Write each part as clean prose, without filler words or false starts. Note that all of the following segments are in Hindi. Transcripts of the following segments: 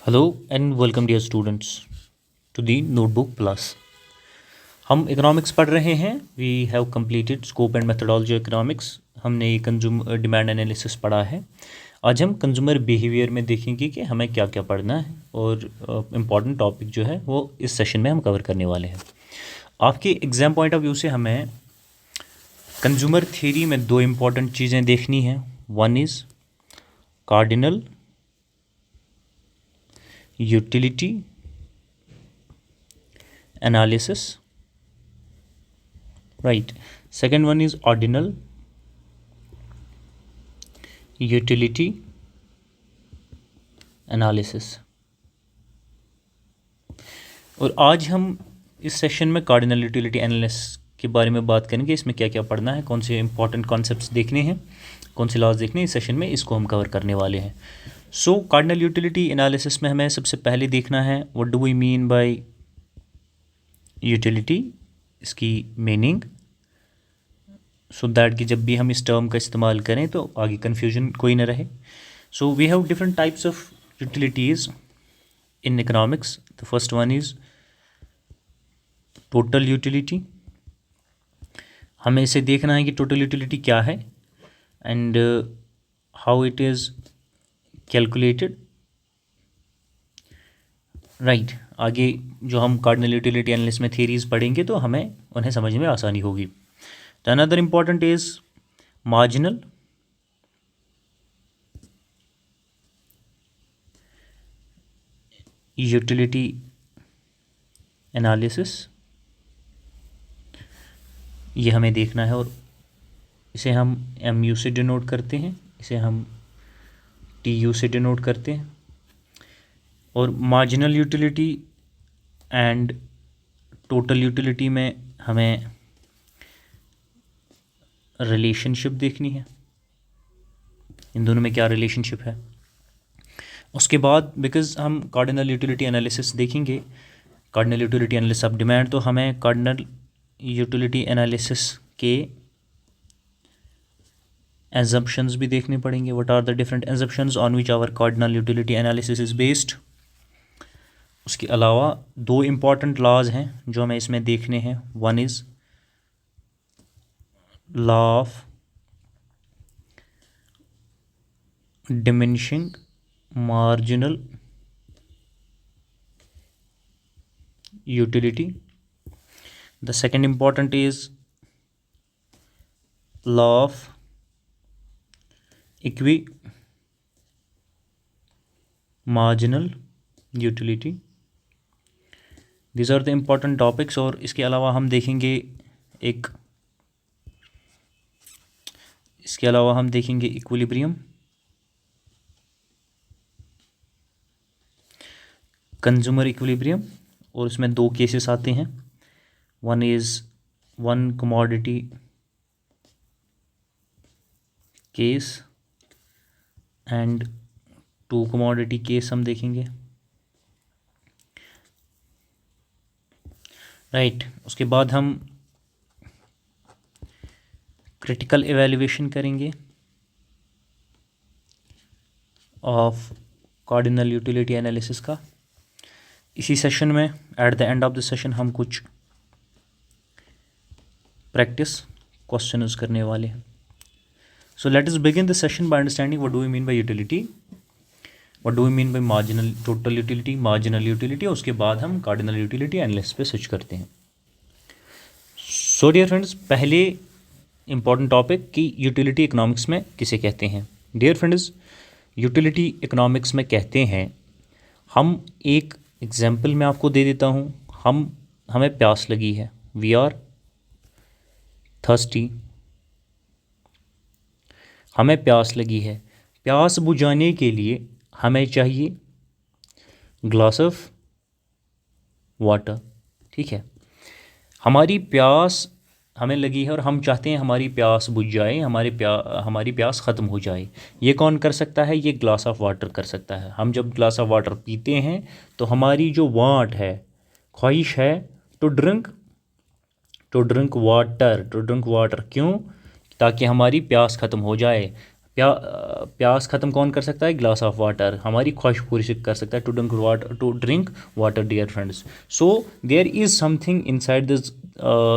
Hello and welcome dear students to the notebook plus. हम इकोनॉमिक्स पढ़ रहे हैं। We have completed scope and methodology economics. हमने ये कंज्यूमर डिमांड एनालिसिस पढ़ा है। आज हम कंज्यूमर बिहेवियर में देखेंगे कि हमें क्या क्या पढ़ना है और इम्पॉर्टेंट टॉपिक जो है वो इस सेशन में हम कवर करने वाले हैं। आपके एग्ज़ाम पॉइंट ऑफ व्यू से हमें कंज्यूमर थ्योरी में दो इम्पॉर्टेंट चीज़ें देखनी हैं। One is cardinal utility analysis, right? Second one is ordinal utility analysis। और आज हम इस सेशन में कार्डिनल यूटिलिटी एनालिसिस के बारे में बात करेंगे। इसमें क्या क्या पढ़ना है, कौन से इंपॉर्टेंट कॉन्सेप्ट्स देखने हैं, कौन से लॉज देखने हैं। इस सेशन में इसको हम कवर करने वाले हैं। सो कार्डिनल यूटिलिटी एनालिसिस में हमें सबसे पहले देखना है what do we mean by utility, इसकी मीनिंग, सो दैट कि जब भी हम इस टर्म का इस्तेमाल करें तो आगे कन्फ्यूजन कोई ना रहे। So we have different types of utilities in economics. The first one is total utility. हमें इसे देखना है कि टोटल यूटिलिटी क्या है and how it is calculated, right. आगे जो हम कार्डिनल यूटिलिटी एनालिसिस में थियरीज पढ़ेंगे तो हमें उन्हें समझ में आसानी होगी। तो another important is marginal utility analysis, ये हमें देखना है और इसे हम MU से डिनोट करते हैं, इसे हम TU से डिनोट करते हैं। और marginal utility and total utility में हमें रिलेशनशिप देखनी है, इन दोनों में क्या रिलेशनशिप है। उसके बाद बिकॉज हम कार्डिनल यूटिलिटी एनालिसिस देखेंगे, cardinal utility analysis of demand, तो हमें कार्डिनल यूटिलिटी एनालिसिस के एजम्पशंस भी देखने पड़ेंगे। What are the different assumptions on which our cardinal utility analysis is based. उसके अलावा दो इम्पॉर्टेंट लॉज हैं जो हमें इसमें देखने हैं। One is law of diminishing marginal utility. The second important is law of equi marginal utility. This are the important topics. और इसके अलावा हम देखेंगे इक्विलिब्रियम, कंज्यूमर इक्विलिब्रियम, और इसमें दो केसेस आते हैं। One is one commodity case and two commodity case हम देखेंगे, राइट। उसके बाद हम क्रिटिकल एवेल्युएशन करेंगे ऑफ कार्डिनल यूटिलिटी एनालिसिस का। इसी सेशन में at the end of the session हम कुछ प्रैक्टिस क्वेश्चंस करने वाले हैं। So let us begin the session by understanding what do we mean by utility, what do we mean by marginal total utility, marginal utility. उसके बाद हम कार्डिनल यूटिलिटी एनालिसिस पे स्विच करते हैं। सो डियर फ्रेंड्स, पहले इंपॉर्टेंट टॉपिक कि यूटिलिटी इकोनॉमिक्स में किसे कहते हैं। डियर फ्रेंड्स, यूटिलिटी इकोनॉमिक्स में कहते हैं, हम एक एग्जाम्पल मैं आपको दे देता हूँ। हमें प्यास लगी है, वी आर थर्स्टी, हमें प्यास लगी है। प्यास बुझाने के लिए हमें चाहिए ग्लास ऑफ वाटर, ठीक है। हमारी प्यास हमें लगी है और हम चाहते हैं हमारी प्यास बुझ जाए, हमारी प्यास ख़त्म हो जाए। ये कौन कर सकता है? ये ग्लास ऑफ वाटर कर सकता है। हम जब ग्लास ऑफ वाटर पीते हैं तो हमारी जो वांट है, ख्वाहिश है टू ड्रिंक वाटर, क्यों? ताकि हमारी प्यास ख़त्म हो जाए। प्यास ख़त्म कौन कर सकता है? ग्लास ऑफ वाटर हमारी ख्वाहिश पूरी से कर सकता है, to drink water dear friends. So there is something inside this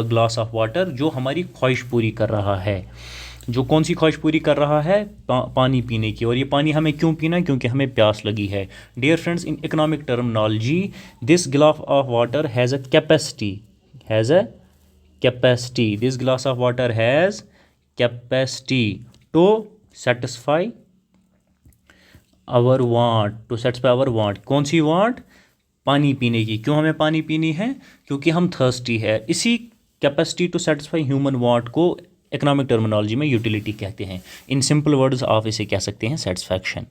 glass of water जो हमारी ख्वाहिश पूरी कर रहा है। जो कौन सी ख्वाहिश पूरी कर रहा है? पानी पीने की। और ये पानी हमें क्यों पीना है? क्योंकि हमें प्यास लगी है। Dear friends, in economic terminology this glass of water has a capacity this glass of water has capacity to satisfy our want। कौन सी वांट? पानी पीने की। क्यों हमें पानी पीनी है? क्योंकि हम थर्स्टी है। इसी capacity to satisfy human want को इकोनॉमिक टर्मिनोलॉजी में यूटिलिटी कहते हैं। इन सिंपल वर्ड्स आप इसे कह सकते हैं सेटिस्फैक्शन।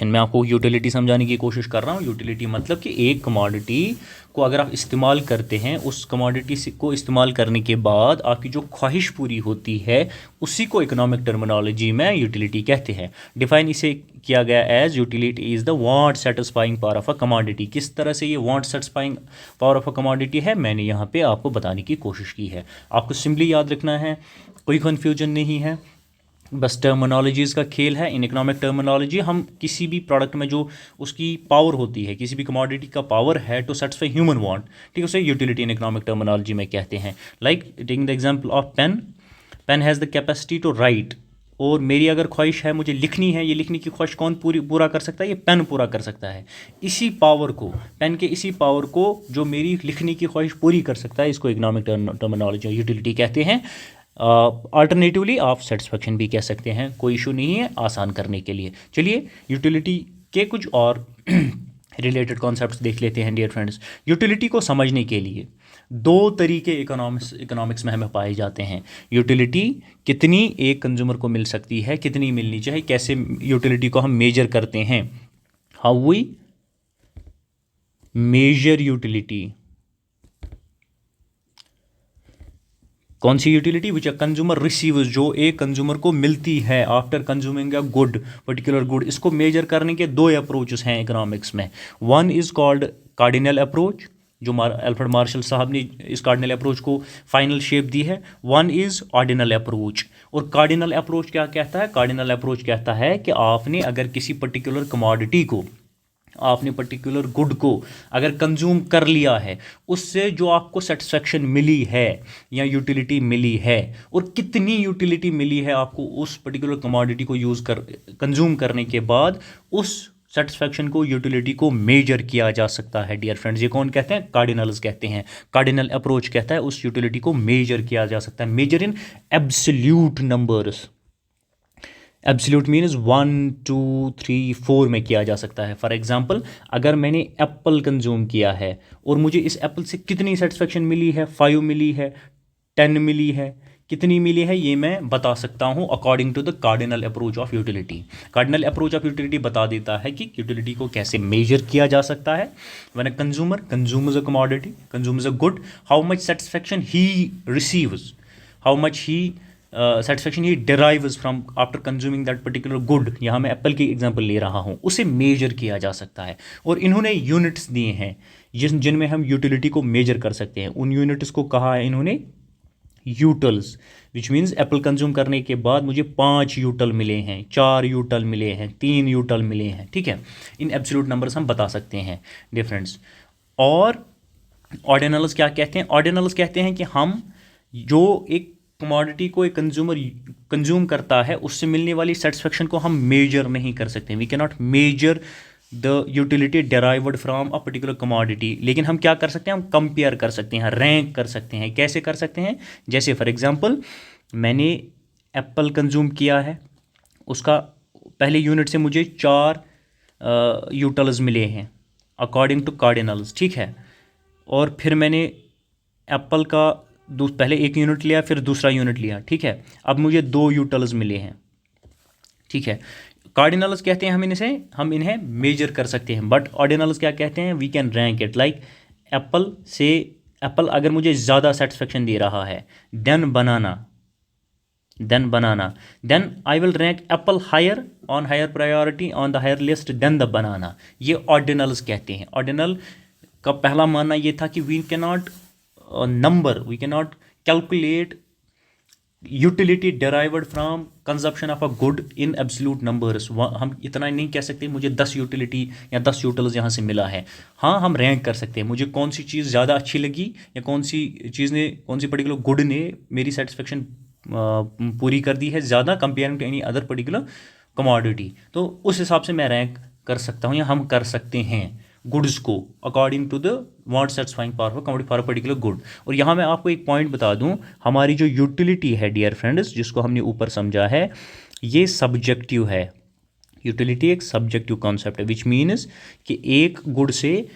मैं आपको यूटिलिटी समझाने की कोशिश कर रहा हूँ। यूटिलिटी मतलब कि एक कमोडिटी को अगर आप इस्तेमाल करते हैं, उस कमोडिटी को इस्तेमाल करने के बाद आपकी जो ख्वाहिश पूरी होती है, उसी को इकोनॉमिक टर्मिनोलॉजी में यूटिलिटी कहते हैं। डिफाइन इसे किया गया as utility is the want satisfying power of a commodity. किस तरह से ये want satisfying power of a commodity है, मैंने यहाँ पे आपको बताने की कोशिश की है। आपको सिंपली याद रखना है, कोई कन्फ्यूजन नहीं है, बस टर्मिनोलॉजीज़ का खेल है। इन इकोनॉमिक टर्मिनोलॉजी हम किसी भी प्रोडक्ट में जो उसकी पावर होती है, किसी भी कमोडिटी का पावर है टू सेटिस्फाई ह्यूमन वांट, ठीक है, उसे यूटिलिटी इन इकोनॉमिक टर्मिनोलॉजी में कहते हैं। Like taking the example of pen has the capacity to write. और मेरी अगर ख्वाहिश है, मुझे लिखनी है, ये लिखने की ख्वाहिश कौन पूरा कर सकता है? ये पेन पूरा कर सकता है। इसी पावर को, पेन के इसी पावर को जो मेरी लिखने की ख्वाहिश पूरी कर सकता है, इसको इकोनॉमिक टर्मिनोलॉजी यूटिलिटी कहते हैं। अल्टरनेटिवली आप सेटिस्फैक्शन भी कह सकते हैं, कोई इशू नहीं है आसान करने के लिए। चलिए यूटिलिटी के कुछ और रिलेटेड कॉन्सेप्ट्स देख लेते हैं डियर फ्रेंड्स। यूटिलिटी को समझने के लिए दो तरीके इकोनॉमिक्स में हमें पाए जाते हैं। यूटिलिटी कितनी एक कंज्यूमर को मिल सकती है, कितनी मिलनी चाहिए, कैसे यूटिलिटी को हम मेजर करते हैं, हाउ वी मेजर यूटिलिटी। कौन सी utility? Which a consumer receives, जो एक कंज्यूमर को मिलती है after consuming a good, particular good. इसको मेजर करने के दो अप्रोचेस हैं इकोनॉमिक्स में। One is called cardinal approach, जो अल्फ्रेड मार्शल साहब ने इस कार्डिनल अप्रोच को फाइनल शेप दी है। One is ordinal approach. और कार्डिनल अप्रोच क्या कहता है? कार्डिनल अप्रोच कहता है कि आपने अगर किसी पर्टिकुलर कमोडिटी को, आपने पर्टिकुलर गुड को अगर कंज्यूम कर लिया है, उससे जो आपको सेटिस्फैक्शन मिली है या यूटिलिटी मिली है, और कितनी यूटिलिटी मिली है आपको उस पर्टिकुलर कमोडिटी को कंज्यूम करने के बाद, उस सेटिस्फैक्शन को, यूटिलिटी को मेजर किया जा सकता है डियर फ्रेंड्स। ये कौन कहते हैं? कार्डिनल्स कहते हैं। कार्डिनल अप्रोच कहता है उस यूटिलिटी को मेजर किया जा सकता है। Measure in absolute numbers. Absolute means 1 2 3 4 में किया जा सकता है। फॉर एग्जांपल, अगर मैंने एप्पल कंज्यूम किया है और मुझे इस एप्पल से कितनी सेटिस्फैक्शन मिली है, 5 मिली है, 10 मिली है, कितनी मिली है, ये मैं बता सकता हूँ according to the cardinal approach of utility. Cardinal approach of utility बता देता है कि यूटिलिटी को कैसे मेजर किया जा सकता है। When a consumer consumes a commodity, consumes a good, how much satisfaction he receives, how much he satisfaction he derives from after consuming that particular good. यहाँ मैं एप्पल की एग्जांपल ले रहा हूँ, उसे मेजर किया जा सकता है। और इन्होंने यूनिट्स दिए हैं जिनमें हम यूटिलिटी को मेजर कर सकते हैं। उन यूनिट्स को कहा है इन्होंने utils, which means Apple consume करने के बाद मुझे 5 यूटल मिले हैं, 4 यूटल मिले हैं, 3 यूटल मिले हैं, ठीक है। इन एब्सोल्यूट नंबर्स हम बता सकते हैं डिफरेंस। और ऑर्डिनल्स क्या कहते हैं? ऑर्डिनल्स कहते हैं कि हम जो एक कमोडिटी को एक कंज्यूमर कंज्यूम करता है, उससे मिलने वाली सेटिस्फैक्शन को हम मेजर नहीं कर सकते। We can not measure the utility derived from a particular commodity. लेकिन हम क्या कर सकते हैं? हम कंपेयर कर सकते हैं, रैंक कर सकते हैं। कैसे कर सकते हैं? जैसे फॉर एग्जांपल, मैंने एप्पल कंज्यूम किया है, उसका पहले यूनिट से मुझे 4 यूटल्स मिले हैं अकॉर्डिंग टू कार्डिनल्स, ठीक है। और फिर मैंने एप्पल का पहले एक यूनिट लिया, फिर दूसरा यूनिट लिया, ठीक है। अब मुझे 2 यूटल्स मिले हैं, ठीक है। कार्डिनल्स कहते हैं हम इन्हें मेजर कर सकते हैं। बट ऑर्डिनल्स क्या कहते हैं? We can rank it. Like apple अगर मुझे ज़्यादा सेटिस्फैक्शन दे रहा है then banana, then I will rank apple higher on higher priority on the higher list then the banana. ये ऑर्डिनल्स कहते हैं। ऑर्डिनल का पहला मानना ये था कि we can not we can not calculate utility derived from consumption of a good in absolute numbers. हम इतना नहीं कह सकते मुझे 10 यूटिलिटी या 10 यूटिल्स यहाँ से मिला है। हाँ, हम रैंक कर सकते हैं मुझे कौन सी चीज़ ज़्यादा अच्छी लगी या कौन सी चीज़ ने, कौन सी पर्टिकुलर गुड ने मेरी सेटिस्फेक्शन पूरी कर दी है ज़्यादा comparing to any other particular commodity. तो उस हिसाब से मैं रैंक कर सकता हूँ या हम कर सकते हैं गुड्स को according to the want satisfying power of commodity for a particular good. और यहाँ मैं आपको एक पॉइंट बता दूँ, हमारी जो यूटिलिटी है डियर फ्रेंड्स, जिसको हमने ऊपर समझा है, ये सब्जेक्टिव है। यूटिलिटी एक सब्जेक्टिव कॉन्सेप्ट है, विच मीन्स कि एक गुड से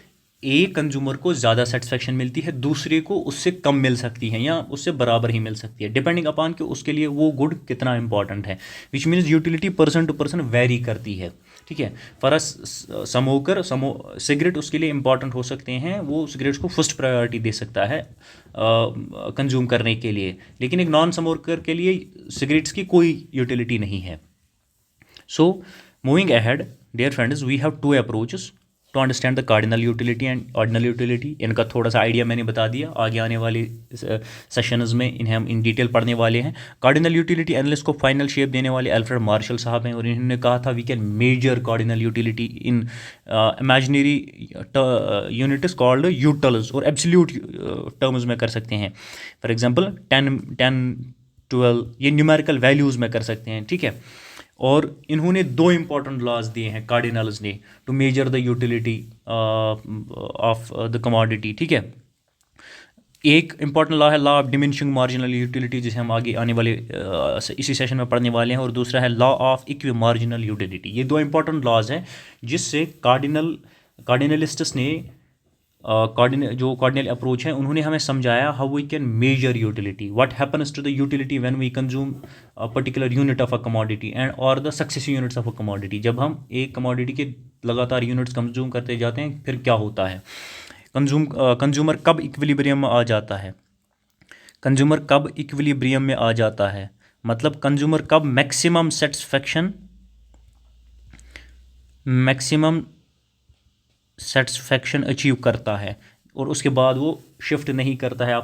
एक कंज्यूमर को ज़्यादा सेटिस्फेक्शन मिलती है, दूसरे को उससे कम मिल सकती है या उससे बराबर ही मिल सकती है, डिपेंडिंग अपॉन कि उसके लिए वो गुड कितना इंपॉर्टेंट है। Which means utility person to person vary करती है। ठीक है, फॉर अ स्मोकर सिगरेट उसके लिए इंपॉर्टेंट हो सकते हैं, वो सिगरेट्स को फर्स्ट प्रायोरिटी दे सकता है कंज्यूम करने के लिए, लेकिन एक नॉन स्मोकर के लिए सिगरेट्स की कोई यूटिलिटी नहीं है। So, moving ahead, dear friends, we have two approaches to understand the cardinal utility and ordinal utility। इनका थोड़ा सा आइडिया मैंने बता दिया, आगे आने वाले सेशंस में इन्हें हम इन डिटेल पढ़ने वाले हैं। कार्डिनल यूटिलिटी एनालिसिस को फाइनल शेप देने वाले अल्फ्रेड मार्शल साहब हैं, और इन्होंने कहा था we can measure cardinal utility in imaginary units called utils, और एब्सोल्यूट टर्म्स में कर सकते हैं। फॉर एग्जांपल 10, 12 ये न्यूमेरिकल वैल्यूज़ में कर सकते हैं। ठीक है, और इन्होंने दो इंपॉर्टेंट लॉज दिए हैं कार्डिनल्स ने to measure the utility of the commodity. ठीक है, एक इंपॉर्टेंट लॉ है law of diminishing marginal utility, जिसे हम आगे आने वाले इसी सेशन में पढ़ने वाले हैं, और दूसरा है law of equi marginal utility. ये दो इंपॉर्टेंट लॉज हैं जिससे कार्डिनलिस्ट्स ने कार्डिनल अप्रोच है, उन्होंने हमें समझाया how we can measure utility, what happens to the utility when we consume a particular unit of a commodity and और the successive units of a commodity. जब हम एक कमोडिटी के लगातार यूनिट्स कंज्यूम करते जाते हैं फिर क्या होता है, कंज्यूमर कब इक्विलिब्रियम में आ जाता है, कंज्यूमर कब इक्विलिब्रियम में आ जाता है, मतलब कंज्यूमर कब मैक्सिमम सेटिस्फैक्शन अचीव करता है, और उसके बाद वो शिफ्ट नहीं करता है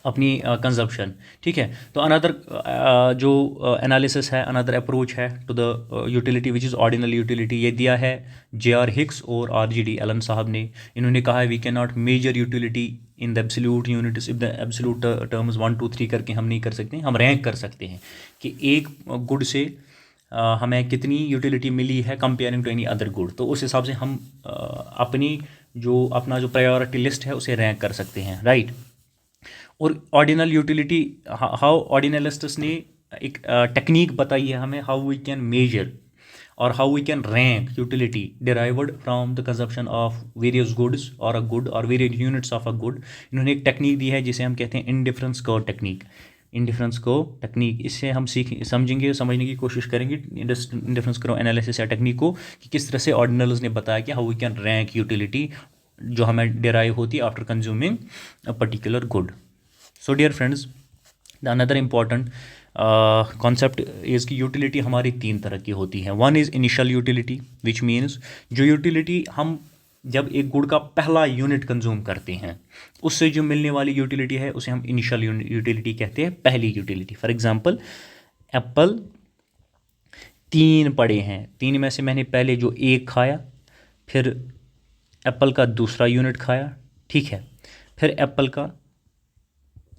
अपनी कंजप्शन। ठीक है, तो अनदर जो एनालिसिस है, अनदर अप्रोच है to the utility which is ordinal utility, ये दिया है J.R. हिक्स और R.G.D. एलन साहब ने। इन्होंने कहा है we can not measure utility in the absolute units, if the absolute terms 1 2 3 करके हम नहीं कर सकते, हम रैंक कर सकते हैं कि एक गुड से हमें कितनी यूटिलिटी मिली है comparing to any other good. तो उस हिसाब से हम अपना जो प्रायोरिटी लिस्ट है उसे रैंक कर सकते हैं, राइट। और ऑर्डिनल यूटिलिटी, हाउ ऑर्डिनलिस्ट्स ने एक टेक्निक बताई है हमें, हाउ वी कैन मेजर और how we can rank utility derived from the consumption of various goods और अ गुड और various units of a good. इन्होंने एक टेक्निक दी है जिसे हम कहते हैं indifference curve technique. Indifference curve technique, इससे हम समझने की कोशिश करेंगे इंडिफरेंस कर्व एनालिसिस या टेक्निक को, कि किस तरह से ऑर्डिनल्स ने बताया कि how we can rank utility जो हमें डिराइव होती है after consuming a particular good. So dear friends, the another important concept is कि यूटिलिटी हमारी तीन तरह की होती है। One is initial utility, which means जो यूटिलिटी हम जब एक गुड का पहला यूनिट कंज्यूम करते हैं उससे जो मिलने वाली यूटिलिटी है उसे हम इनिशियल यूटिलिटी कहते हैं, पहली यूटिलिटी। फॉर एग्जांपल एप्पल 3 पड़े हैं, 3 में से मैंने पहले जो एक खाया, फिर एप्पल का दूसरा यूनिट खाया, ठीक है, फिर एप्पल का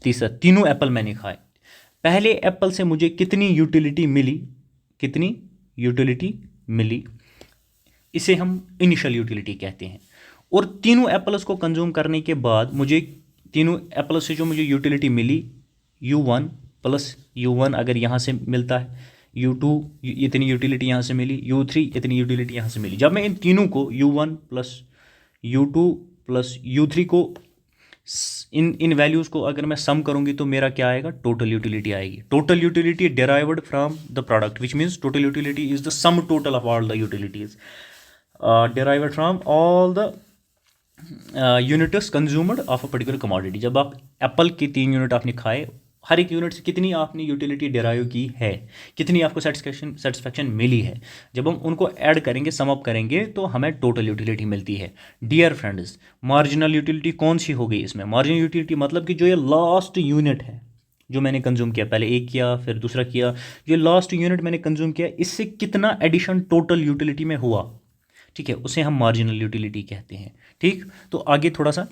तीसरा, तीनों एप्पल मैंने खाए। पहले एप्पल से मुझे कितनी यूटिलिटी मिली, इसे हम इनिशियल यूटिलिटी कहते हैं। और तीनों एप्पल्स को कंज्यूम करने के बाद मुझे तीनों एप्पल से जो मुझे यूटिलिटी मिली, U1 प्लस U1 अगर यहाँ से मिलता है, U2 इतनी यूटिलिटी यहाँ से मिली, U3 इतनी यूटिलिटी यहाँ से मिली। जब मैं इन तीनों को U1 plus U2 plus U3 को इन वैल्यूज़ को अगर मैं सम करूँगी तो मेरा क्या आएगा, टोटल यूटिलिटी आएगी। Total utility derived from the product, which means total utility is the sum total of all the utilities derived from all the units consumed of a particular commodity. जब आप एप्पल के 3 यूनिट आपने खाए, हर एक यूनिट से कितनी आपने यूटिलिटी डिराइव की है, कितनी आपको सेटिस्फैक्शन मिली है, जब हम उनको ऐड करेंगे, सम अप करेंगे तो हमें टोटल यूटिलिटी मिलती है। डियर फ्रेंड्स, मार्जिनल यूटिलिटी कौन सी हो गई इसमें? मार्जिनल यूटिलिटी मतलब कि जो ये लास्ट यूनिट है, जो मैंने कंज्यूम किया, पहले एक किया फिर दूसरा किया, जो लास्ट यूनिट मैंने कंज्यूम किया इससे कितना एडिशन टोटल यूटिलिटी में हुआ, ठीक है, उसे हम मार्जिनल यूटिलिटी कहते हैं। ठीक, तो आगे थोड़ा सा,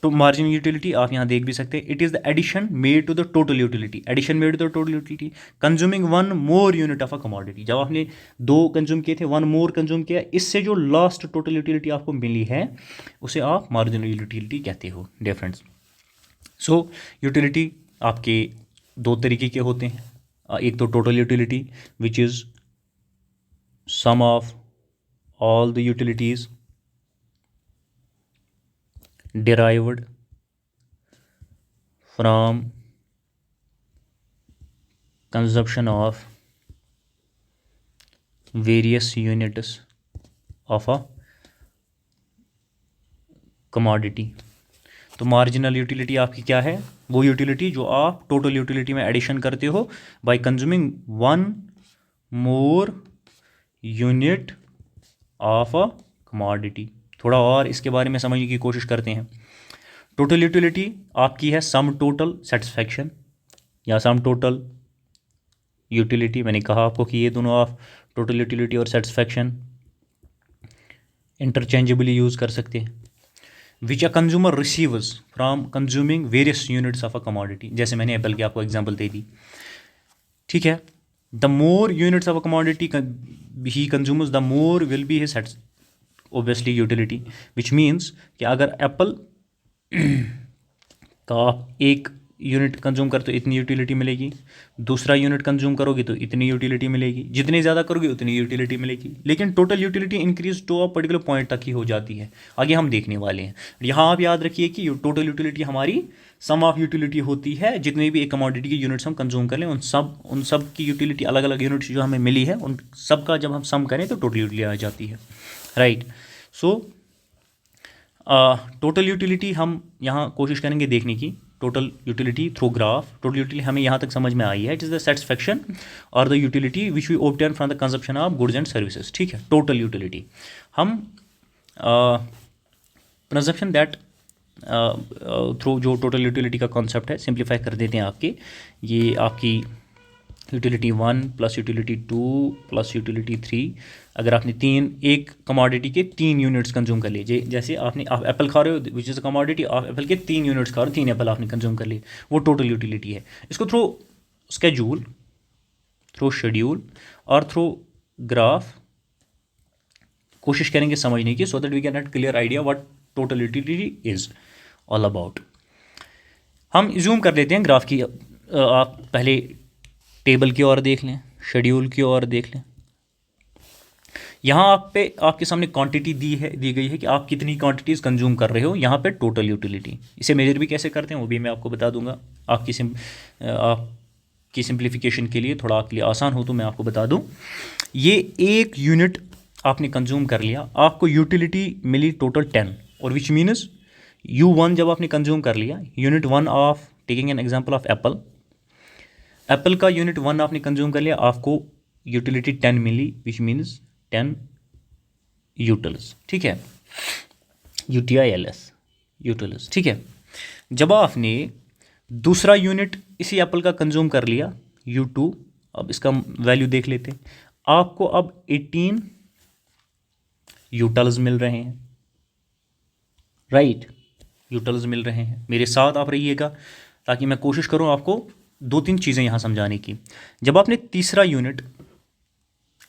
तो मार्जिनल यूटिलिटी आप यहाँ देख भी सकते हैं, it is the addition made to the total utility, addition made to the total utility consuming one more unit of a commodity. जब आपने 2 कंज्यूम किए थे, 1 मोर कंज्यूम किया, इससे जो लास्ट टोटल यूटिलिटी आपको मिली है उसे आप मार्जिनल यूटिलिटी कहते हो डियर फ्रेंड्स। सो यूटिलिटी आपके 2 तरीके के होते हैं, एक तो total utility which is sum of all the utilities derived from consumption of various units of a commodity। तो मार्जिनल यूटिलिटी आपकी क्या है, वो यूटिलिटी जो आप टोटल यूटिलिटी में एडिशन करते हो bye consuming 1 more unit of a commodity. थोड़ा और इसके बारे में समझने की कोशिश करते हैं। टोटल यूटिलिटी आपकी है सम टोटल सेटिस्फैक्शन या सम टोटल यूटिलिटी। मैंने कहा आपको कि ये दोनों आप टोटल यूटिलिटी और सेटिस्फैक्शन इंटरचेंजेबली यूज़ कर सकते हैं। Which a consumer receives from consuming various units of a commodity, जैसे मैंने एप्पल की आपको एग्जांपल दे दी, ठीक है। The more units of a commodity he consumers the more will be his obviously utility, which means कि अगर एप्पल का आप 1 यूनिट कंज्यूम करते हो इतनी यूटिलिटी मिलेगी, दूसरा यूनिट कंज्यूम करोगे तो इतनी यूटिलिटी मिलेगी, जितनी ज़्यादा करोगे उतनी यूटिलिटी मिलेगी। लेकिन total utility increase to a particular point तक ही हो जाती है, आगे हम देखने वाले हैं। यहाँ आप याद रखिए कि टोटल यूटिलिटी हमारी सम ऑफ यूटिलिटी होती है, जितने भी एक कमोडिटी की यूनिट्स हम कंज्यूम कर लें उन सब की यूटिलिटी अलग अलग यूनिट्स जो हमें मिली है उन सब का जब हम सम करें तो टोटल यूटिलिटी आ जाती है, राइट। सो टोटल यूटिलिटी हम यहाँ कोशिश करेंगे देखने की, total utility through graph. Total utility हमें यहाँ तक समझ में आई है, इट इज़ द सेटिस्फैक्शन और the utility which we obtain from the consumption of goods and services, ठीक है। टोटल यूटिलिटी हम कंजप्शन दैट थ्रू जो टोटल यूटिलिटी का कॉन्सेप्ट है सिंप्लीफाई कर देते हैं आपके, ये आपकी utility 1 plus utility 2 plus utility 3, अगर आपने एक कमोडिटी के 3 यूनिट्स कंज्यूम कर लिए, जैसे आप एप्पल खा रहे हो विच इज़ अ कमोडिटी, आप एप्पल के 3 यूनिट्स खा रहे हो, 3 एप्पल आपने कंज्यूम कर लिए, वो टोटल यूटिलिटी है। इसको थ्रू स्केड्यूल, थ्रू शेड्यूल और थ्रू ग्राफ कोशिश करेंगे समझने की, so that we can get clear idea what total utility is all about. हम ज्यूम कर लेते हैं ग्राफ की, आप पहले टेबल की ओर देख लें, शेड्यूल की ओर देख लें। यहाँ आपके सामने क्वांटिटी दी गई है कि आप कितनी क्वांटिटीज़ कंज्यूम कर रहे हो, यहाँ पे टोटल यूटिलिटी। इसे मेजर भी कैसे करते हैं वो भी मैं आपको बता दूंगा, आपकी सिंप्लीफिकेशन के लिए, थोड़ा आपके लिए आसान हो तो मैं आपको बता दूं। ये 1 यूनिट आपने कंज्यूम कर लिया, आपको यूटिलिटी मिली टोटल 10, और विच मीन्स U1 जब आपने कंज्यूम कर लिया, unit 1 of, taking an example of apple का यूनिट 1 आपने कंज्यूम कर लिया, आपको यूटिलिटी 10 मिली, विच मीन्स 10 यूटिल्स, ठीक है, UTILS यूटिल्स, ठीक है। जब आपने दूसरा यूनिट इसी एप्पल का कंज्यूम कर लिया U2, अब इसका वैल्यू देख लेते हैं, आपको अब 18 यूटिल्स मिल रहे हैं, राइट, यूटिल्स मिल रहे हैं। मेरे साथ आप रहिएगा ताकि मैं कोशिश करूं आपको 2-3 चीज़ें यहाँ समझाने की। जब आपने तीसरा यूनिट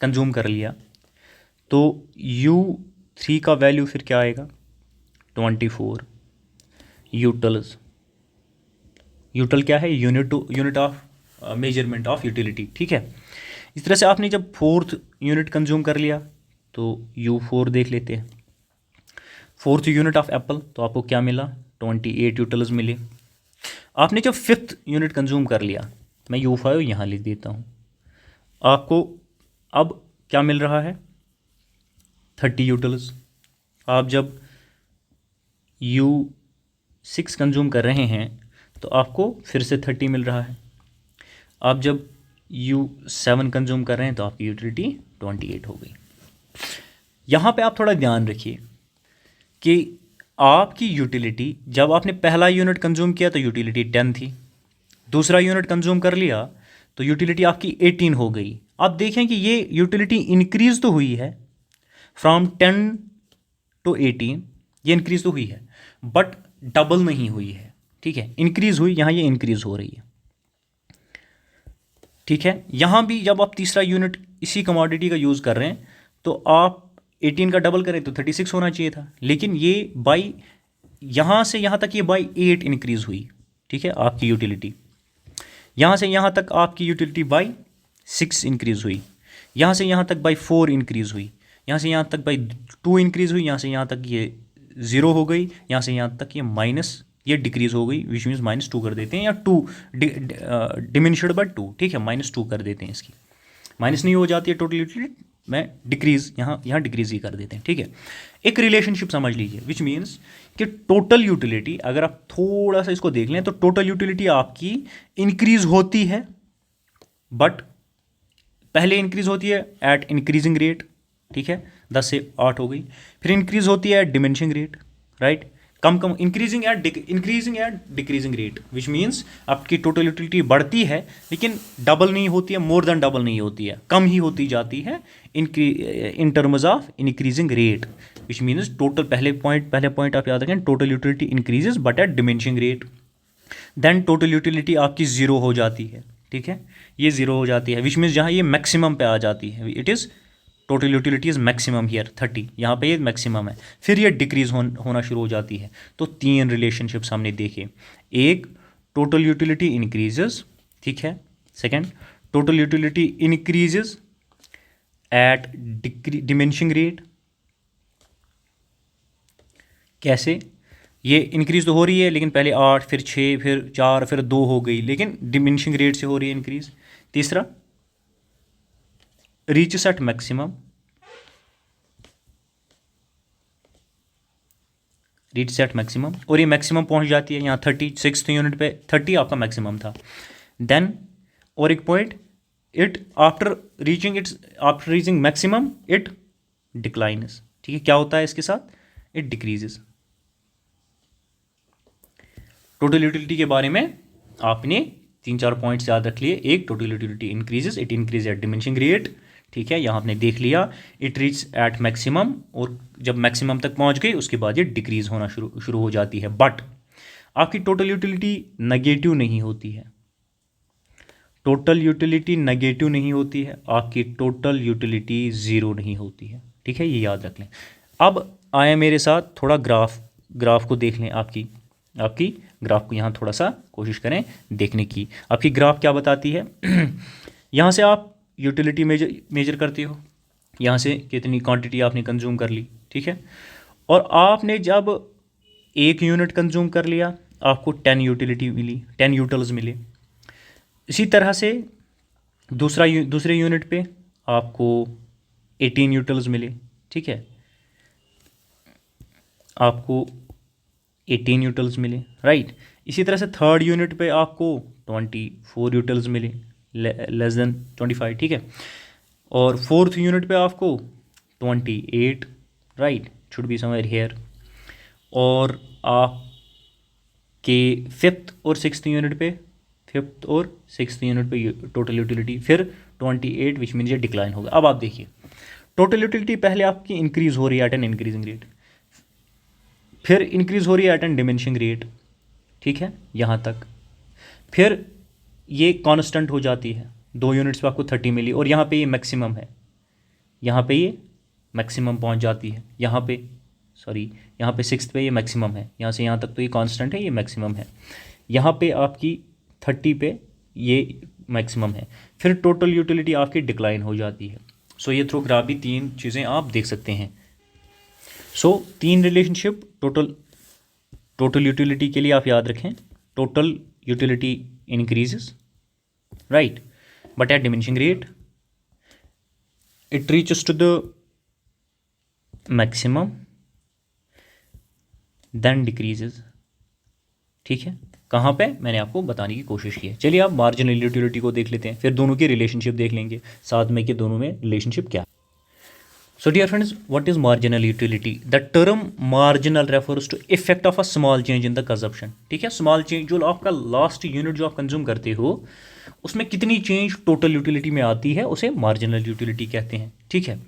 कंज्यूम कर लिया तो U3 का वैल्यू फिर क्या आएगा, 24 यूटिल्स। यूटिल क्या है, unit of measurement of utility, ठीक है। इस तरह से आपने जब 4th यूनिट कंज्यूम कर लिया तो U4 देख लेते हैं, 4th यूनिट ऑफ एप्पल, तो आपको क्या मिला, 28 यूटिल्स मिले। आपने जब 5th यूनिट कंज्यूम कर लिया, मैं U5 यहाँ लिख देता हूँ, आपको अब क्या मिल रहा है, 30 यूटिल्स। आप जब U6 कंज्यूम कर रहे हैं तो आपको फिर से 30 मिल रहा है। आप जब U7 कंज्यूम कर रहे हैं तो आपकी यूटिलिटी 28 हो गई। यहाँ पे आप थोड़ा ध्यान रखिए कि आपकी यूटिलिटी, जब आपने पहला यूनिट कंज्यूम किया तो यूटिलिटी 10 थी, दूसरा यूनिट कंज्यूम कर लिया तो यूटिलिटी आपकी 18 हो गई। अब देखें कि ये यूटिलिटी इंक्रीज तो हुई है फ्रॉम 10 to 18, ये इंक्रीज तो हुई है बट डबल नहीं हुई है, ठीक है, इंक्रीज हुई, यहाँ ये इंक्रीज हो रही है, ठीक है। यहाँ भी जब आप तीसरा यूनिट इसी कमोडिटी का यूज़ कर रहे हैं तो आप 18 का डबल करें तो 36 होना चाहिए था, लेकिन ये बाई यहाँ से यहाँ तक ये बाई 8 इंक्रीज हुई, ठीक है, आपकी यूटिलिटी। यहाँ से यहाँ तक आपकी यूटिलिटी बाई 6 इंक्रीज हुई, यहाँ से यहाँ तक बाई 4 इंक्रीज हुई, यहाँ से यहाँ तक बाई 2 इंक्रीज हुई, यहाँ से यहाँ तक ये 0 हो गई, यहाँ से यहाँ तक ये माइनस, ये डिक्रीज हो गई, विच मीन्स -2 कर देते हैं, या 2 डिमिनिश्ड बाय 2, ठीक है, -2 कर देते हैं, इसकी माइनस नहीं हो जाती है टोटल यूटिलिटी में, डिक्रीज यहाँ डिक्रीज ही कर देते हैं, ठीक है। एक रिलेशनशिप समझ लीजिए विच मीन्स कि टोटल यूटिलिटी, अगर आप थोड़ा सा इसको देख लें तो टोटल यूटिलिटी आपकी इंक्रीज होती है, बट पहले इंक्रीज होती है एट इंक्रीजिंग रेट, ठीक है, 10 से 8 हो गई, फिर इंक्रीज होती है एट डिमिनिशिंग रेट, राइट, कम increasing at decreasing rate, which means आपकी टोटल यूटिलिटी बढ़ती है लेकिन डबल नहीं होती है, मोर देन डबल नहीं होती है, कम ही होती जाती है in terms of increasing rate, which means total पहले पॉइंट आप याद रखें, total utility increases but at diminishing rate, then total utility आपकी 0 हो जाती है, ठीक है, ये 0 हो जाती है, विच मीन्स जहाँ ये मैक्सिमम पे आ जाती है, it is total utility is maximum here 30, यहाँ पे ये मैक्सिमम है, फिर ये डिक्रीज होना शुरू हो जाती है। तो 3 रिलेशनशिप्स हमने देखे, एक टोटल यूटिलिटी इंक्रीजेस, ठीक है, second total utility increases eight diminishing rate, कैसे, ये इंक्रीज तो हो रही है लेकिन पहले 8 फिर 6 फिर 4 फिर 2 हो गई, लेकिन डिमिनिशिंग रेट से हो रही है इंक्रीज। तीसरा reaches at maximum, reaches at maximum, और ये मैक्सिमम पहुंच जाती है यहाँ 36 यूनिट पे, 30 आपका मैक्सिमम था। देन और एक point, it after reaching maximum it declines, ठीक है, क्या होता है इसके साथ, इट डिक्रीजेस। टोटल यूटिलिटी के बारे में आपने 3-4 पॉइंट्स याद रख लिए, एक total utility increases, it increase at diminishing rate, ठीक है, यहाँ आपने देख लिया, इट रीच एट मैक्सिमम, और जब मैक्सिमम तक पहुँच गई उसके बाद ये डिक्रीज होना शुरू हो जाती है, बट आपकी टोटल यूटिलिटी नेगेटिव नहीं होती है, टोटल यूटिलिटी नेगेटिव नहीं होती है, आपकी टोटल यूटिलिटी 0 नहीं होती है, ठीक है, ये याद रख लें। अब आए मेरे साथ थोड़ा ग्राफ को देख लें, आपकी ग्राफ को यहाँ थोड़ा सा कोशिश करें देखने की। आपकी ग्राफ क्या बताती है यहाँ से आप यूटिलिटी मेजर करते हो, यहाँ से कितनी क्वांटिटी आपने कंज्यूम कर ली, ठीक है, और आपने जब 1 यूनिट कंज्यूम कर लिया आपको 10 यूटिलिटी मिली, 10 यूटिल्स मिले। इसी तरह से दूसरे यूनिट पे आपको 18 यूटिल्स मिले, ठीक है, आपको 18 यूटिल्स मिले, राइट। इसी तरह से थर्ड यूनिट पे आपको 24 यूटिल्स मिले, लेस देन 25, ठीक है, और फोर्थ यूनिट पे आपको 28, right, should be somewhere here, और आपके फिफ्थ और सिक्स्थ यूनिट पे टोटल यूटिलिटी फिर 28, विच मीन्स ये डिक्लाइन होगा। अब आप देखिए टोटल यूटिलिटी पहले आपकी इंक्रीज हो रही है एट एन इंक्रीजिंग रेट, फिर इंक्रीज हो रही है एट एन डिमिनिशिंग रेट, ठीक है, यहाँ तक, फिर ये कांस्टेंट हो जाती है, 2 यूनिट्स पे आपको 30 मिली, और यहाँ पे ये मैक्सिमम है, यहाँ पे ये मैक्सिमम पहुँच जाती है, यहाँ पे 6th पे ये मैक्सिमम है, यहाँ से यहाँ तक तो ये कांस्टेंट है, ये मैक्सिमम है, यहाँ पे आपकी 30 पे ये मैक्सिमम है, फिर टोटल यूटिलिटी आपकी डिक्लाइन हो जाती है। सो ये थ्रू ग्राफ भी 3 चीज़ें आप देख सकते हैं। सो 3 रिलेशनशिप टोटल यूटिलिटी के लिए आप याद रखें, total utility increases, right, but at diminishing rate, it reaches to the maximum then decreases, ठीक है, कहाँ पे मैंने आपको बताने की कोशिश की है। चलिए आप मार्जिनल यूटिलिटी को देख लेते हैं, फिर दोनों की रिलेशनशिप देख लेंगे साथ में कि दोनों में रिलेशनशिप क्या है। So dear friends, what is marginal utility? The term marginal refers to effect of a small change in the consumption. ठीक है, स्मॉल चेंज जो आपका लास्ट यूनिट जो आप कंज्यूम करते हो उसमें कितनी चेंज टोटल यूटिलिटी में आती है उसे मार्जिनल यूटिलिटी कहते हैं. ठीक है,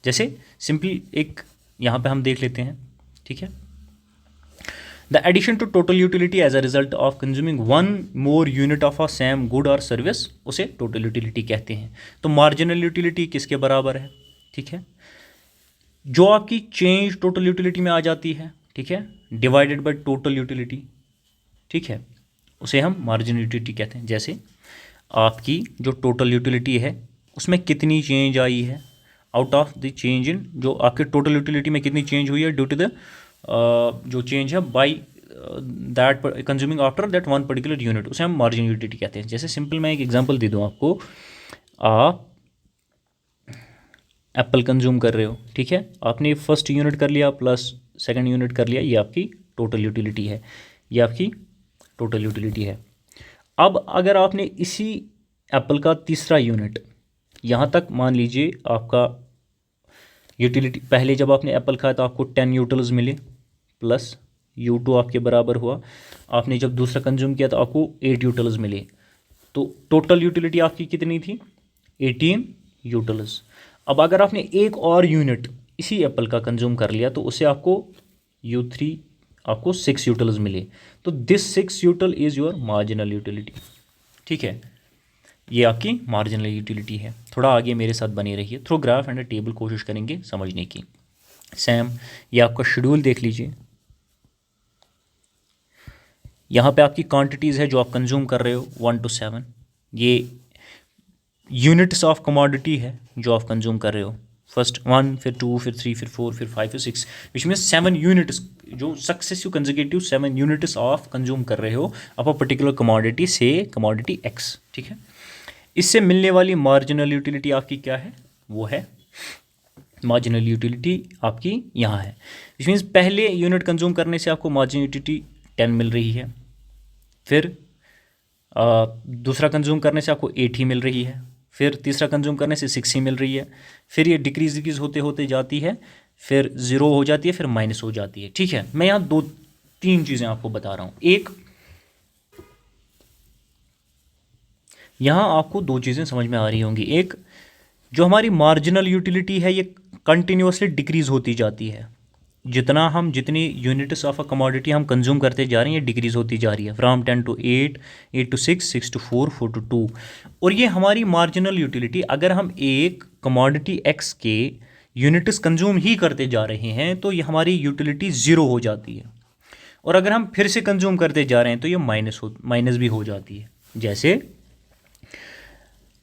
जैसे सिंपली एक यहाँ पे हम देख लेते हैं. ठीक है, the addition to total utility as a result of consuming one more unit of a same good और सर्विस उसे टोटल यूटिलिटी कहते हैं. तो मार्जिनल यूटिलिटी किसके बराबर है? ठीक है, जो आपकी चेंज टोटल यूटिलिटी में आ जाती है, ठीक है, डिवाइडेड बाय टोटल यूटिलिटी. ठीक है, उसे हम मार्जिनल यूटिलिटी कहते हैं. जैसे आपकी जो टोटल यूटिलिटी है उसमें कितनी चेंज आई है out of the change in, जो आपके टोटल यूटिलिटी में कितनी चेंज हुई है ड्यू टू द जो चेंज है by that consuming after that one particular unit, उसे हम मार्जिनल यूटिलिटी कहते हैं. जैसे सिंपल मैं एक एग्जांपल दे दूँ आपको. आप एप्पल कंज्यूम कर रहे हो, ठीक है, आपने फर्स्ट यूनिट कर लिया प्लस सेकंड यूनिट कर लिया, ये आपकी टोटल यूटिलिटी है, ये आपकी टोटल यूटिलिटी है. अब अगर आपने इसी एप्पल का तीसरा यूनिट यहाँ तक मान लीजिए आपका यूटिलिटी, पहले जब आपने एप्पल खाया तो आपको 10 यूटिल्स मिले प्लस U2 आपके बराबर हुआ. आपने जब दूसरा कंज्यूम किया तो आपको 8 यूटिल्स मिले. तो टोटल यूटिलिटी आपकी कितनी थी? 18 यूटिल्स. अब अगर आपने एक और यूनिट इसी एप्पल का कंज्यूम कर लिया तो उससे आपको U3 आपको 6 यूटिल्स मिले. तो this 6 यूटिल is your marginal utility. ठीक है, ये आपकी मार्जिनल यूटिलिटी है. थोड़ा आगे मेरे साथ बने रहिए, थ्रू ग्राफ एंड टेबल कोशिश करेंगे समझने की. सेम ये आपका शेड्यूल देख लीजिए. यहाँ पे आपकी क्वांटिटीज़ है जो आप कंज्यूम कर रहे हो 1 to 7. ये यूनिट्स ऑफ कमोडिटी है जो आप कंज्यूम कर रहे हो. फर्स्ट 1, फिर 2, फिर 3, फिर 4, फिर 5, फिर 6, विच मीन्स 7 यूनिट्स जो successive consecutive 7 units of consume कर रहे हो आप अ पर्टिकुलर कमोडिटी से कमोडिटी एक्स. ठीक है, इससे मिलने वाली मार्जिनल यूटिलिटी आपकी क्या है? वो है मार्जिनल यूटिलिटी आपकी यहाँ है. विच मीन्स पहले यूनिट कंज्यूम करने से आपको मार्जिनल यूटिलिटी 10 मिल रही है, फिर दूसरा कंज्यूम करने से आपको 8 ही मिल रही है, फिर तीसरा कंज्यूम करने से 6 ही मिल रही है, फिर ये डिक्रीज होते होते जाती है, फिर 0 हो जाती है, फिर माइनस हो जाती है. ठीक है, मैं यहाँ 2-3 चीज़ें आपको बता रहा हूँ. एक, यहाँ आपको 2 चीज़ें समझ में आ रही होंगी. एक, जो हमारी मार्जिनल यूटिलिटी है ये कंटिन्यूसली डिक्रीज होती जाती है. जितनी यूनिट्स ऑफ अ कमोडिटी हम कंज्यूम करते जा रहे हैं ये डिक्रीज होती जा रही है. From 10 to 8, 8 to 6, 6 to 4, 4 to 2. और ये हमारी मार्जिनल यूटिलिटी, अगर हम एक कमोडिटी एक्स के यूनिट्स कंज्यूम ही करते जा रहे हैं तो ये हमारी यूटिलिटी 0 हो जाती है. और अगर हम फिर से कंज्यूम करते जा रहे हैं तो ये माइनस भी हो जाती है. जैसे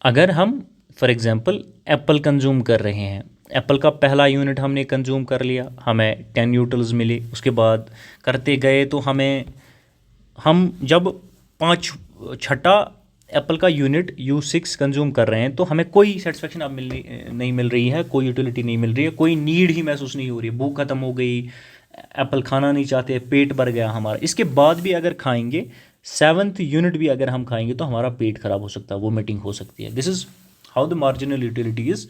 अगर हम फॉर एग्जांपल एप्पल कंज्यूम कर रहे हैं, एप्पल का पहला यूनिट हमने कंज्यूम कर लिया, हमें 10 यूटिल्स मिले. उसके बाद करते गए तो हम जब छठा एप्पल का यूनिट U6 कंज्यूम कर रहे हैं तो हमें कोई सेटिस्फेक्शन अब नहीं मिल रही है, कोई यूटिलिटी नहीं मिल रही है, कोई नीड ही महसूस नहीं हो रही है. भूख खत्म हो गई, एप्पल खाना नहीं चाहते, पेट भर गया हमारा. इसके बाद भी अगर खाएंगे, 7th यूनिट भी अगर हम खाएंगे तो हमारा पेट खराब हो सकता है, वोमिटिंग हो सकती है. This is how the marginal utility is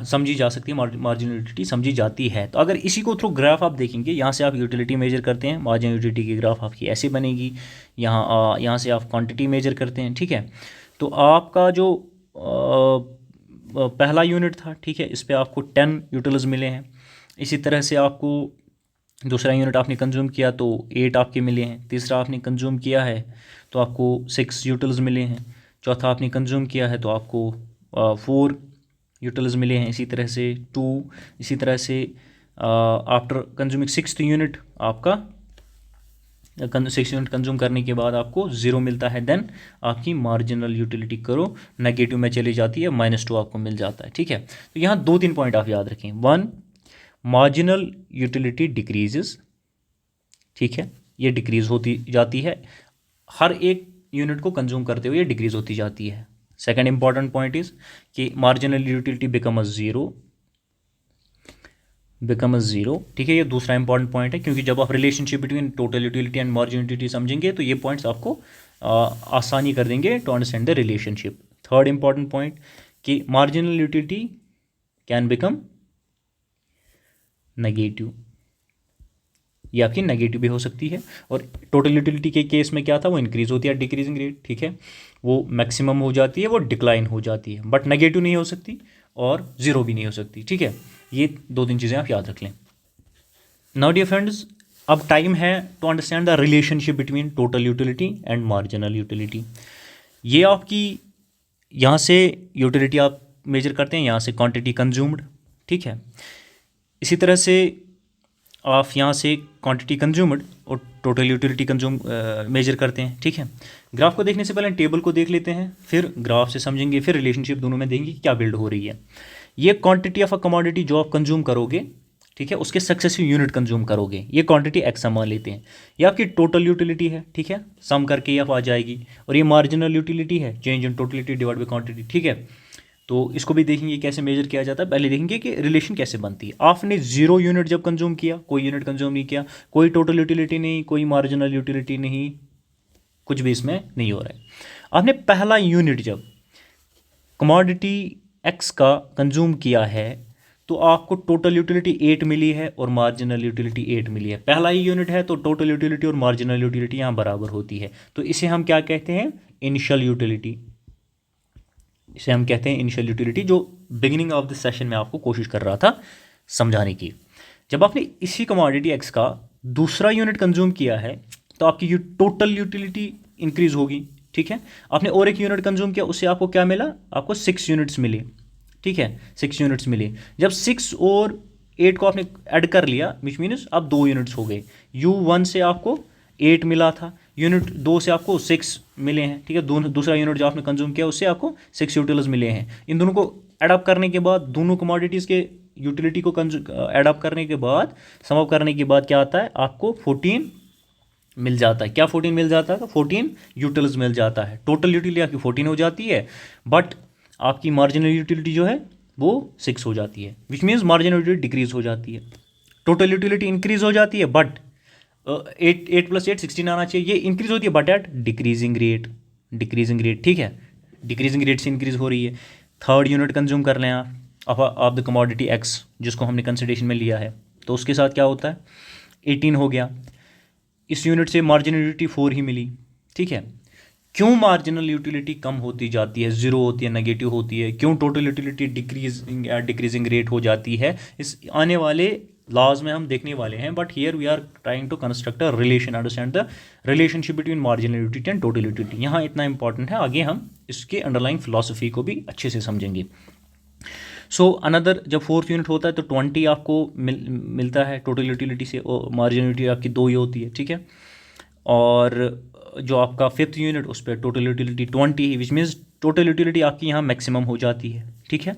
समझी जा सकती है, मार्जिनल यूटिलिटी समझी जाती है. तो अगर इसी को थ्रू ग्राफ आप देखेंगे, यहाँ से आप यूटिलिटी मेजर करते हैं, मार्जिनल यूटिलिटी की ग्राफ आपकी ऐसे बनेगी. यहाँ से आप क्वांटिटी मेजर करते हैं. ठीक है, तो आपका जो पहला यूनिट था, ठीक है, इस पर आपको 10 यूटिल्स मिले हैं. इसी तरह से आपको दूसरा यूनिट आपने कंज्यूम किया तो 8 आपके मिले हैं. तीसरा आपने कंज्यूम किया है तो आपको 6 यूटिल्स मिले हैं. चौथा आपने कंज्यूम किया है तो आपको 4 यूटिल्स मिले हैं. इसी तरह से 2, इसी तरह से आफ्टर कंज्यूमिंग 6th यूनिट आपका 6 यूनिट कंज्यूम करने के बाद आपको 0 मिलता है. देन आपकी मार्जिनल यूटिलिटी करो नेगेटिव में चली जाती है, -2 आपको मिल जाता है. ठीक है, तो यहाँ 2-3 पॉइंट आप याद रखें. 1, मार्जिनल यूटिलिटी डिक्रीजेस. ठीक है, ये डिक्रीज होती जाती है, हर एक यूनिट को कंज्यूम करते हुए ये डिक्रीज होती जाती है. सेकेंड इंपॉर्टेंट पॉइंट इज कि marginal utility become a zero. ठीक है, ये दूसरा इंपॉर्टेंट पॉइंट है, क्योंकि जब आप relationship between total utility and marginal utility समझेंगे तो ये पॉइंट्स आपको आसानी कर देंगे to understand the relationship. Third important point कि marginal utility can become negative, ये आपकी नेगेटिव भी हो सकती है। और टोटल यूटिलिटी के केस में क्या था, वो इंक्रीज होती है डिक्रीजिंग रेट, ठीक है, वो मैक्सिमम हो जाती है, वो डिक्लाइन हो जाती है, बट नेगेटिव नहीं हो सकती और ज़ीरो भी नहीं हो सकती, ठीक है। ये 2-3 चीज़ें आप याद रख लें। नाउ डियर फ्रेंड्स, अब टाइम है to understand the relationship between total utility and marginal utility. ये आपकी यहाँ से यूटिलिटी आप मेजर करते हैं, यहाँ से क्वांटिटी कंज्यूम्ड, ठीक है। इसी तरह से आप यहाँ से क्वांटिटी कंज्यूम्ड और टोटल यूटिलिटी कंज्यूम मेजर करते हैं, ठीक है। ग्राफ को देखने से पहले टेबल को देख लेते हैं, फिर ग्राफ से समझेंगे, फिर रिलेशनशिप दोनों में देंगे कि क्या बिल्ड हो रही है। ये क्वांटिटी ऑफ अ कमोडिटी जो आप कंज्यूम करोगे, ठीक है, उसके सक्सेसिव यूनिट कंज्यूम करोगे, ये क्वांटिटी एक्स हम मान लेते हैं। ये आपकी टोटल यूटिलिटी है, ठीक है, सम करके ये आ जाएगी। और ये मार्जिनल यूटिलिटी है, change in totality divide by quantity, ठीक है। तो इसको भी देखेंगे कैसे मेजर किया जाता है। पहले देखेंगे कि रिलेशन कैसे बनती है। आपने 0 यूनिट जब कंज्यूम किया, कोई यूनिट कंज्यूम नहीं किया, कोई टोटल यूटिलिटी नहीं, कोई मार्जिनल यूटिलिटी नहीं, कुछ भी इसमें नहीं हो रहा है। आपने पहला यूनिट जब कमोडिटी एक्स का कंज्यूम किया है तो आपको टोटल यूटिलिटी 8 मिली है और मार्जिनल यूटिलिटी 8 मिली है। पहला ही यूनिट है तो टोटल यूटिलिटी और मार्जिनल यूटिलिटी यहाँ बराबर होती है, तो इसे हम क्या कहते हैं, इनिशियल यूटिलिटी। इसे हम कहते हैं इनिशियल यूटिलिटी, जो बिगिनिंग ऑफ द सेशन में आपको कोशिश कर रहा था समझाने की। जब आपने इसी कमोडिटी एक्स का दूसरा यूनिट कंज्यूम किया है तो आपकी टोटल यूटिलिटी इंक्रीज होगी, ठीक है। आपने और एक यूनिट कंज्यूम किया, उससे आपको क्या मिला, आपको 6 यूनिट्स मिले, ठीक है, 6 यूनिट्स मिले। जब 6 और 8 को आपने ऐड कर लिया, विच मीन्स अब 2 यूनिट्स हो गए। U1 से आपको 8 मिला था, यूनिट 2 से आपको 6 मिले हैं, ठीक है। दूसरा यूनिट जो आपने कंज्यूम किया उससे आपको 6 यूटिल्स मिले हैं। इन दोनों को एडअप करने के बाद, दोनों कमोडिटीज़ के यूटिलिटी को एडअप करने के बाद, सम अप करने के बाद क्या आता है, आपको 14 मिल जाता है। क्या 14 मिल जाता है, तो 14 यूटिल्स मिल जाता है। टोटल यूटिलिटी आपकी 14 हो जाती है, बट आपकी मार्जिनल यूटिलिटी जो है वो 6 हो जाती है, which means marginal utility decrease हो जाती है। टोटल यूटिलिटी इंक्रीज हो जाती है, बट 8 + 8 16 आना चाहिए, ये इंक्रीज होती है but at decreasing rate, decreasing rate, ठीक है, डिक्रीजिंग रेट से इंक्रीज हो रही है। थर्ड यूनिट कंज्यूम कर लें आप द कमोडिटी एक्स, जिसको हमने कंसिडरेशन में लिया है, तो उसके साथ क्या होता है, 18 हो गया। इस यूनिट से मार्जिनल यूटिलिटी 4 ही मिली, ठीक है। क्यों मार्जिनल यूटिलिटी कम होती जाती है, 0 होती है, नेगेटिव होती है, क्यों टोटल यूटिलिटी डिक्रीजिंग रेट हो जाती है, इस आने वाले लॉज में हम देखने वाले हैं। But here we are trying to construct a relation, understand the relationship between marginal utility and total utility. यहाँ इतना इंपॉर्टेंट है, आगे हम इसके अंडरलाइंग फिलॉसफी को भी अच्छे से समझेंगे। सो अनदर, जब 4th यूनिट होता है तो 20 आपको मिलता है टोटल यूटिलिटी से, और मार्जिनल यूटिलिटी आपकी 2 ही होती है, ठीक है। और जो आपका 5th यूनिट, उस पर टोटल यूटिलिटी 20 ही, विच मीन्स टोटल यूटिलिटी आपकी यहाँ मैक्सिमम हो जाती है, ठीक है,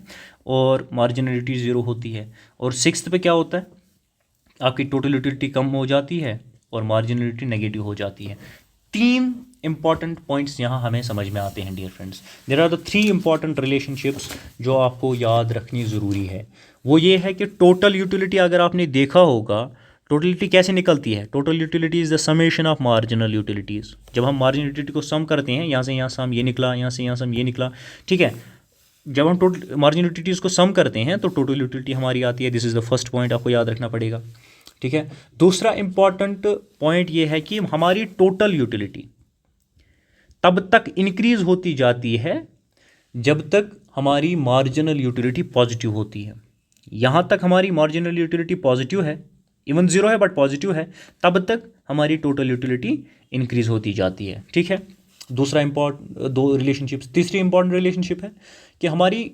और मार्जिनल यूटिलिटी 0 होती है। और 6th पे क्या होता है, आपकी टोटल यूटिलिटी कम हो जाती है और मार्जिनल यूटिलिटी नेगेटिव हो जाती है। 3 इंपॉर्टेंट पॉइंट्स यहाँ हमें समझ में आते हैं dear friends. There are the 3 important relationships जो आपको याद रखनी ज़रूरी है। वो ये है कि टोटल यूटिलिटी, अगर आपने देखा होगा टोटल यूटिलिटी कैसे निकलती है, total utility is the summation of marginal utilities. जब हम मार्जिनल यूटिलिटी को सम करते हैं, यहाँ से यहाँ सम ये निकला, यहाँ से यहाँ सम ये निकला, ठीक है। जब हम टोटल मार्जिनल यूटिलिटीज़ को सम करते हैं तो टोटल यूटिलिटी हमारी आती है। This is the first point, आपको याद रखना पड़ेगा, ठीक है। दूसरा इंपॉर्टेंट पॉइंट ये है कि हमारी टोटल यूटिलिटी तब तक इंक्रीज होती जाती है जब तक हमारी मार्जिनल यूटिलिटी पॉजिटिव होती है। यहाँ तक हमारी मार्जिनल यूटिलिटी पॉजिटिव है, इवन 0 है बट पॉजिटिव है, तब तक हमारी टोटल यूटिलिटी इंक्रीज होती जाती है, ठीक है। दूसरा दो रिलेशनशिप्स। तीसरी इंपॉर्टेंट रिलेशनशिप है कि हमारी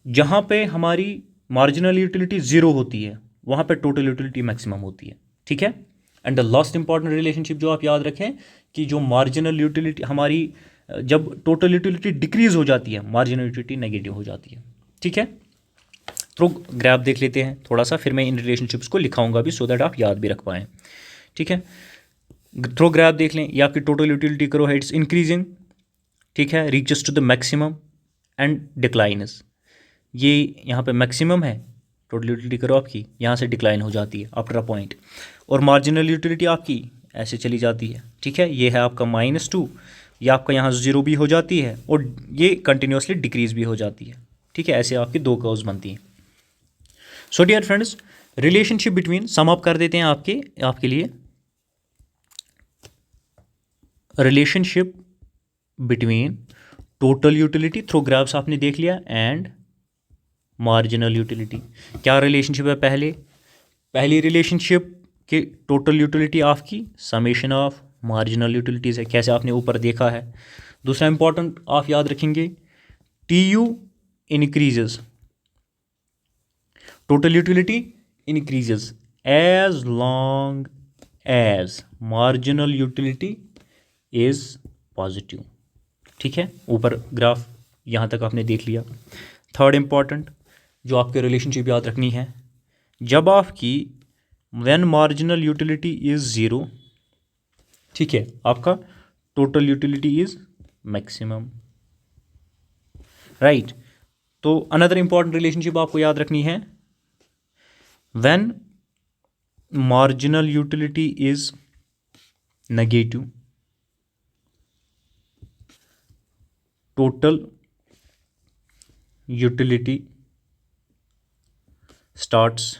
जहाँ पे हमारी मार्जिनल यूटिलिटी 0 होती है वहाँ पे टोटल यूटिलिटी मैक्सिमम होती है, ठीक है। And the last important relationship जो आप याद रखें कि जो मार्जिनल यूटिलिटी हमारी, जब टोटल यूटिलिटी डिक्रीज हो जाती है, मार्जिनल यूटिलिटी नेगेटिव हो जाती है, ठीक है। थ्रो ग्राफ देख लेते हैं थोड़ा सा, फिर मैं इन रिलेशनशिप्स को लिखाऊंगा भी, सो दैट आप याद भी रख पाएँ, ठीक है। थ्रो ग्राफ देख लें, ये आपकी टोटल यूटिलिटी करो है, इट्स इंक्रीजिंग, ठीक है, reaches to the maximum and declines. ये यहाँ पे मैक्सिमम है, टोटल यूटिलिटी करो आपकी यहाँ से डिक्लाइन हो जाती है आफ्टर अ पॉइंट, और मार्जिनल यूटिलिटी आपकी ऐसे चली जाती है, ठीक है। ये है आपका -2, ये आपका यहाँ 0 भी हो जाती है और ये कंटिन्यूसली डिक्रीज भी हो जाती है, ठीक है, ऐसे आपकी दो कर्व्स बनती हैं। So dear friends, relationship between, sum up कर देते हैं आपके लिए। Relationship between total utility through graphs आपने देख लिया एंड मार्जिनल यूटिलिटी। क्या रिलेशनशिप है? पहली रिलेशनशिप कि टोटल यूटिलिटी आपकी समेशन ऑफ मार्जिनल यूटिलिटीज़ है, कैसे आपने ऊपर देखा है। दूसरा इंपॉर्टेंट आप याद रखेंगे, TU increases, total utility increases as long as marginal utility is positive. ठीक है, ऊपर ग्राफ यहाँ तक आपने देख लिया। थर्ड इंपॉर्टेंट जो आपके रिलेशनशिप याद रखनी है, जब आपकी when marginal utility is zero, ठीक है, आपका total utility is maximum, right. तो अनदर इंपॉर्टेंट रिलेशनशिप आपको याद रखनी है, when marginal utility is negative, total utility starts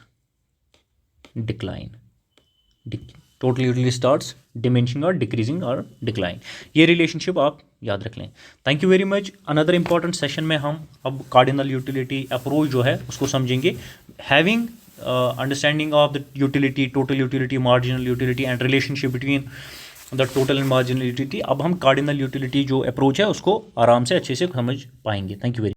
decline, total utility starts diminishing और डिक्रीजिंग और डिक्लाइन। ये रिलेशनशिप आप याद रख लें। Thank you very much. Another important session में हम अब कार्डिनल यूटिलिटी अप्रोच जो है उसको समझेंगे, having understanding of the utility, total utility, marginal utility and relationship between the total and marginal utility. अब हम कार्डिनल यूटिलिटी जो अप्रोच है उसको आराम से अच्छे से समझ पाएंगे। Thank you very